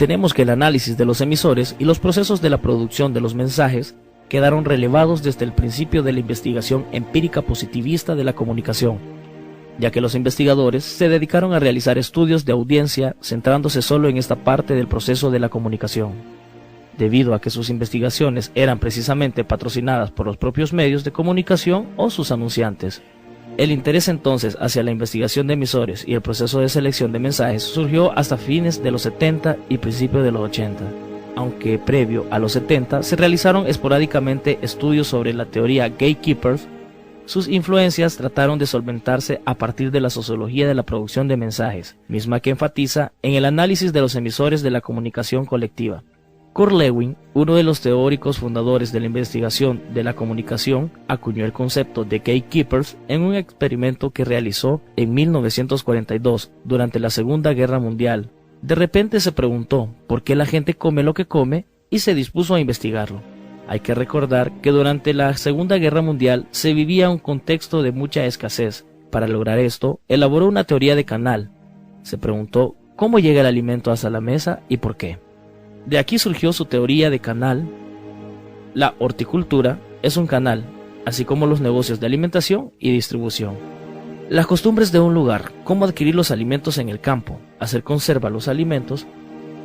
tenemos que el análisis de los emisores y los procesos de la producción de los mensajes quedaron relevados desde el principio de la investigación empírica positivista de la comunicación, ya que los investigadores se dedicaron a realizar estudios de audiencia centrándose solo en esta parte del proceso de la comunicación. Debido a que sus investigaciones eran precisamente patrocinadas por los propios medios de comunicación o sus anunciantes. El interés entonces hacia la investigación de emisores y el proceso de selección de mensajes surgió hasta fines de los 70 y principios de los 80. Aunque previo a los 70 se realizaron esporádicamente estudios sobre la teoría Gatekeepers, sus influencias trataron de solventarse a partir de la sociología de la producción de mensajes, misma que enfatiza en el análisis de los emisores de la comunicación colectiva. Kurt Lewin, uno de los teóricos fundadores de la investigación de la comunicación, acuñó el concepto de gatekeepers en un experimento que realizó en 1942 durante la Segunda Guerra Mundial. De repente se preguntó por qué la gente come lo que come y se dispuso a investigarlo. Hay que recordar que durante la Segunda Guerra Mundial se vivía un contexto de mucha escasez. Para lograr esto, elaboró una teoría de canal. Se preguntó cómo llega el alimento hasta la mesa y por qué. De aquí surgió su teoría de canal. La horticultura es un canal, así como los negocios de alimentación y distribución. Las costumbres de un lugar, cómo adquirir los alimentos en el campo, hacer conserva los alimentos,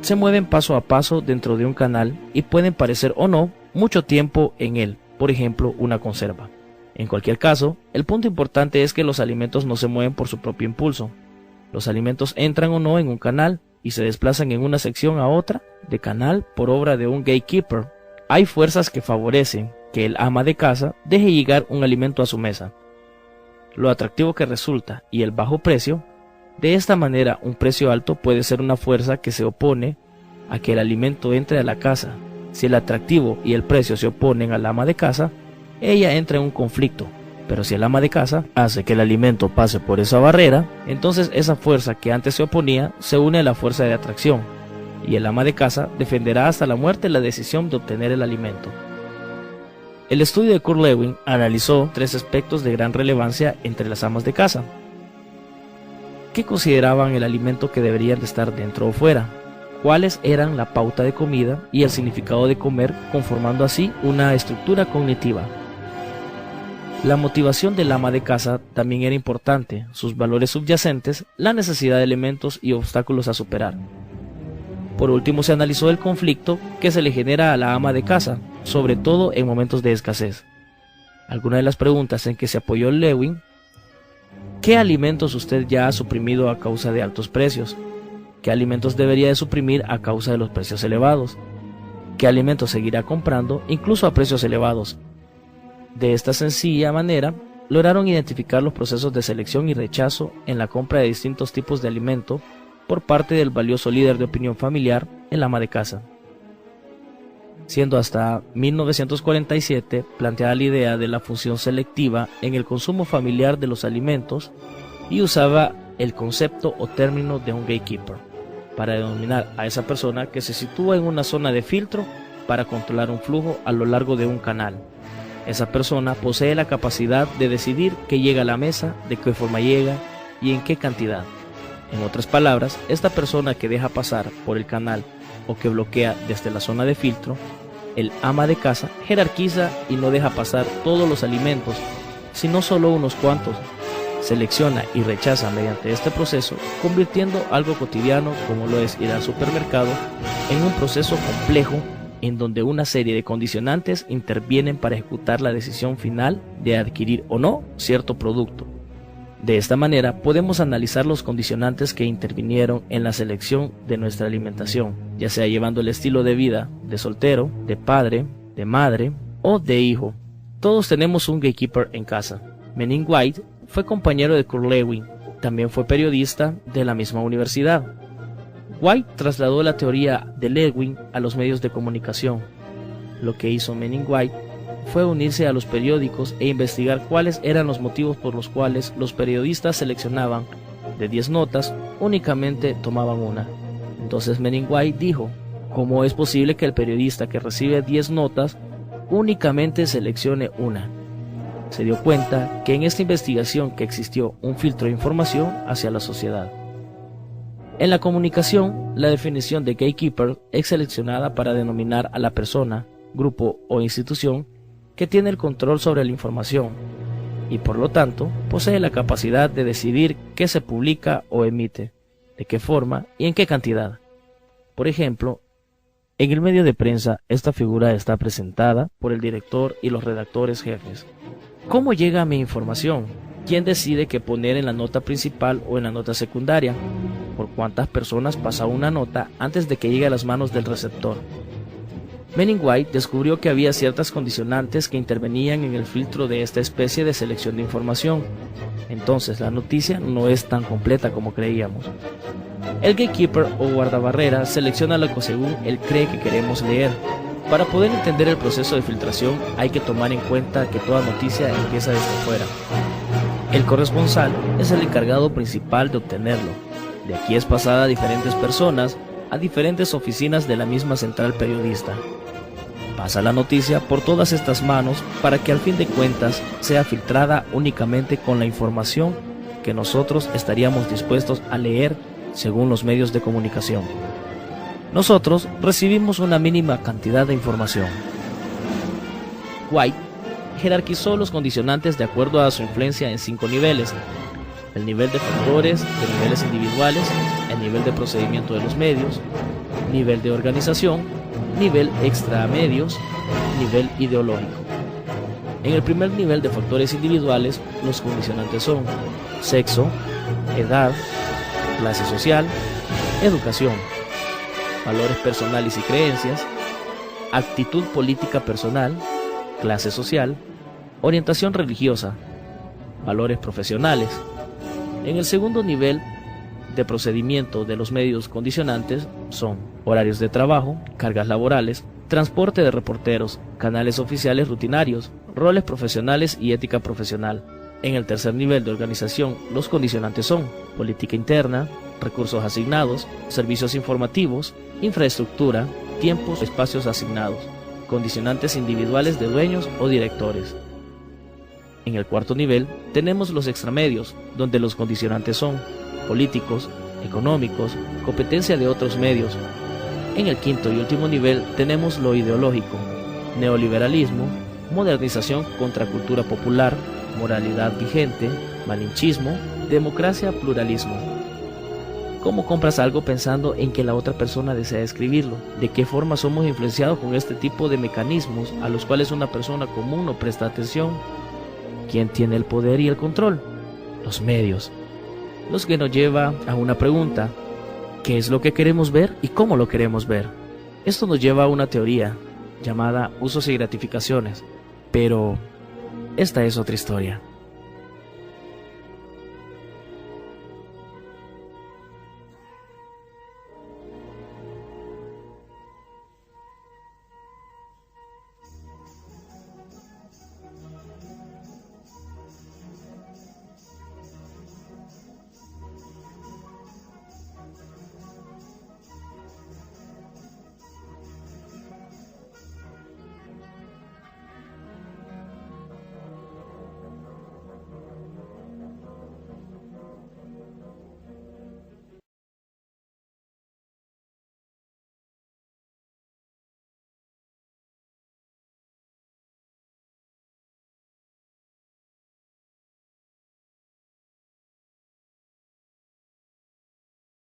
se mueven paso a paso dentro de un canal y pueden parecer o no mucho tiempo en él, por ejemplo, una conserva. En cualquier caso, el punto importante es que los alimentos no se mueven por su propio impulso. Los alimentos entran o no en un canal y se desplazan en una sección a otra de canal por obra de un gatekeeper. Hay fuerzas que favorecen que el ama de casa deje llegar un alimento a su mesa. Lo atractivo que resulta y el bajo precio. De esta manera, un precio alto puede ser una fuerza que se opone a que el alimento entre a la casa. Si el atractivo y el precio se oponen al ama de casa, ella entra en un conflicto. Pero si el ama de casa hace que el alimento pase por esa barrera, entonces esa fuerza que antes se oponía se une a la fuerza de atracción, y el ama de casa defenderá hasta la muerte la decisión de obtener el alimento. El estudio de Kurt Lewin analizó 3 aspectos de gran relevancia entre las amas de casa. ¿Qué consideraban el alimento que deberían de estar dentro o fuera? ¿Cuáles eran la pauta de comida y el significado de comer, conformando así una estructura cognitiva? La motivación del ama de casa también era importante, sus valores subyacentes, la necesidad de elementos y obstáculos a superar. Por último, se analizó el conflicto que se le genera a la ama de casa, sobre todo en momentos de escasez. Algunas de las preguntas en que se apoyó Lewin: ¿qué alimentos usted ya ha suprimido a causa de altos precios? ¿Qué alimentos debería de suprimir a causa de los precios elevados? ¿Qué alimentos seguirá comprando incluso a precios elevados? De esta sencilla manera, lograron identificar los procesos de selección y rechazo en la compra de distintos tipos de alimento por parte del valioso líder de opinión familiar, el ama de casa. Siendo hasta 1947 planteada la idea de la función selectiva en el consumo familiar de los alimentos y usaba el concepto o término de un gatekeeper para denominar a esa persona que se sitúa en una zona de filtro para controlar un flujo a lo largo de un canal. Esa persona posee la capacidad de decidir qué llega a la mesa, de qué forma llega y en qué cantidad. En otras palabras, esta persona que deja pasar por el canal o que bloquea desde la zona de filtro, el ama de casa jerarquiza y no deja pasar todos los alimentos, sino solo unos cuantos. Selecciona y rechaza mediante este proceso, convirtiendo algo cotidiano como lo es ir al supermercado en un proceso complejo en donde una serie de condicionantes intervienen para ejecutar la decisión final de adquirir o no cierto producto. De esta manera podemos analizar los condicionantes que intervinieron en la selección de nuestra alimentación, ya sea llevando el estilo de vida de soltero, de padre, de madre o de hijo. Todos tenemos un gatekeeper en casa. Manning White fue compañero de Kurt Lewin, también fue periodista de la misma universidad. White trasladó la teoría de Lewin a los medios de comunicación. Lo que hizo Manning White fue unirse a los periódicos e investigar cuáles eran los motivos por los cuales los periodistas seleccionaban de 10 notas, únicamente tomaban una. Entonces Manning White dijo: ¿cómo es posible que el periodista que recibe 10 notas únicamente seleccione una? Se dio cuenta que en esta investigación que existió un filtro de información hacia la sociedad. En la comunicación, la definición de gatekeeper es seleccionada para denominar a la persona, grupo o institución que tiene el control sobre la información y por lo tanto posee la capacidad de decidir qué se publica o emite, de qué forma y en qué cantidad. Por ejemplo, en el medio de prensa esta figura está presentada por el director y los redactores jefes. ¿Cómo llega mi información? ¿Quién decide qué poner en la nota principal o en la nota secundaria? ¿Por cuántas personas pasa una nota antes de que llegue a las manos del receptor? Manning White descubrió que había ciertas condicionantes que intervenían en el filtro de esta especie de selección de información. Entonces la noticia no es tan completa como creíamos. El gatekeeper o guardabarrera selecciona lo que según él cree que queremos leer. Para poder entender el proceso de filtración hay que tomar en cuenta que toda noticia empieza desde fuera. El corresponsal es el encargado principal de obtenerlo. De aquí es pasada a diferentes personas, a diferentes oficinas de la misma central periodista. Pasa la noticia por todas estas manos para que al fin de cuentas sea filtrada únicamente con la información que nosotros estaríamos dispuestos a leer según los medios de comunicación. Nosotros recibimos una mínima cantidad de información. White jerarquizó los condicionantes de acuerdo a su influencia en 5 niveles: el nivel de factores, de niveles individuales, el nivel de procedimiento de los medios, nivel de organización, nivel extramedios, nivel ideológico. En el primer nivel de factores individuales, los condicionantes son sexo, edad, clase social, educación, valores personales y creencias, actitud política personal, clase social, orientación religiosa, valores profesionales. En el segundo nivel de procedimiento de los medios condicionantes son horarios de trabajo, cargas laborales, transporte de reporteros, canales oficiales rutinarios, roles profesionales y ética profesional. En el tercer nivel de organización, los condicionantes son política interna, recursos asignados, servicios informativos, infraestructura, tiempos, espacios asignados, condicionantes individuales de dueños o directores. En el cuarto nivel tenemos los extramedios, donde los condicionantes son políticos, económicos, competencia de otros medios. En el quinto y último nivel tenemos lo ideológico, neoliberalismo, modernización contra cultura popular, moralidad vigente, malinchismo, democracia, pluralismo. ¿Cómo compras algo pensando en que la otra persona desea escribirlo? ¿De qué forma somos influenciados con este tipo de mecanismos a los cuales una persona común no presta atención? ¿Quién tiene el poder y el control? Los medios. Lo que nos lleva a una pregunta: ¿qué es lo que queremos ver y cómo lo queremos ver? Esto nos lleva a una teoría llamada usos y gratificaciones, pero esta es otra historia.